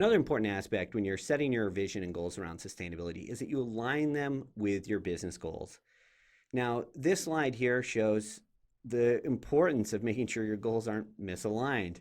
Another important aspect when you're setting your vision and goals around sustainability is that you align them with your business goals. Now, this slide here shows the importance of making sure your goals aren't misaligned.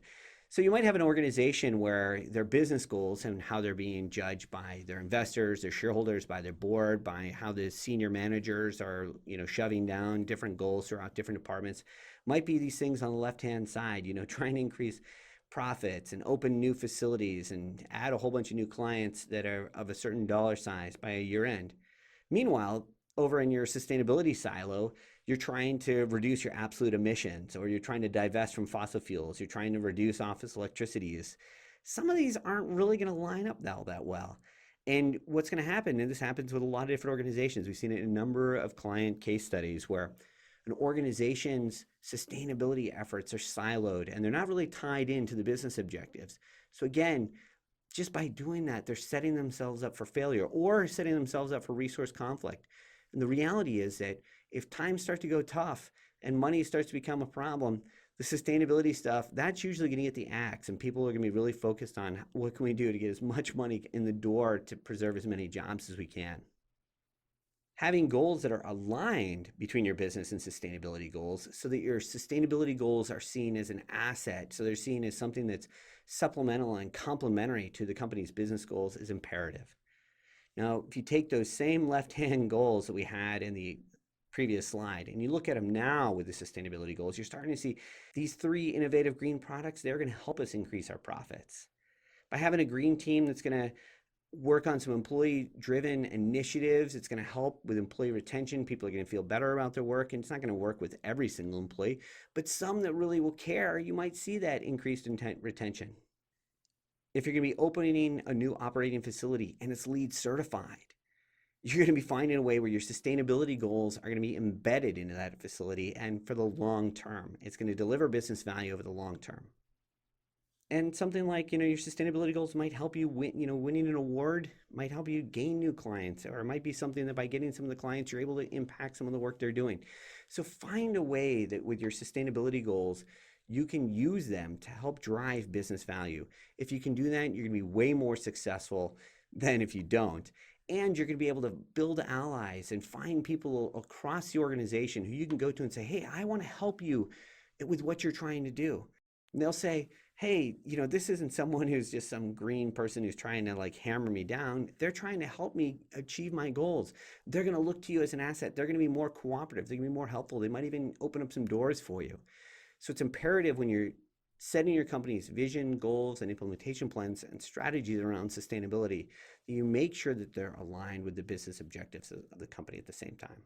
So you might have an organization where their business goals and how they're being judged by their investors, their shareholders, by their board, by how the senior managers are, shoving down different goals throughout different departments, might be these things on the left-hand side, trying to increase profits and open new facilities and add a whole bunch of new clients that are of a certain dollar size by a year end. Meanwhile, over in your sustainability silo, you're trying to reduce your absolute emissions, or you're trying to divest from fossil fuels, you're trying to reduce office electricity use. Some of these aren't really going to line up that well. And what's going to happen, and this happens with a lot of different organizations, we've seen it in a number of client case studies where an organization's sustainability efforts are siloed and they're not really tied into the business objectives. So again, just by doing that, they're setting themselves up for failure or setting themselves up for resource conflict. And the reality is that if times start to go tough and money starts to become a problem, the sustainability stuff, that's usually going to get the axe, and people are going to be really focused on what can we do to get as much money in the door to preserve as many jobs as we can. Having goals that are aligned between your business and sustainability goals so that your sustainability goals are seen as an asset, so they're seen as something that's supplemental and complementary to the company's business goals, is imperative. Now, if you take those same left-hand goals that we had in the previous slide and you look at them now with the sustainability goals, you're starting to see these three innovative green products. They're going to help us increase our profits. By having a green team that's going to work on some employee-driven initiatives, it's going to help with employee retention. People are going to feel better about their work, and it's not going to work with every single employee, but some that really will care, you might see that increased retention. If you're going to be opening a new operating facility and it's LEED certified, you're going to be finding a way where your sustainability goals are going to be embedded into that facility, and for the long term, it's going to deliver business value over the long term. And something like, your sustainability goals might help you win, winning an award might help you gain new clients, or it might be something that by getting some of the clients, you're able to impact some of the work they're doing. So find a way that with your sustainability goals, you can use them to help drive business value. If you can do that, you're going to be way more successful than if you don't. And you're going to be able to build allies and find people across the organization who you can go to and say, hey, I want to help you with what you're trying to do. And they'll say, hey, this isn't someone who's just some green person who's trying to like hammer me down. They're trying to help me achieve my goals. They're going to look to you as an asset. They're going to be more cooperative. They're going to be more helpful. They might even open up some doors for you. So it's imperative when you're setting your company's vision, goals, and implementation plans and strategies around sustainability that you make sure that they're aligned with the business objectives of the company at the same time.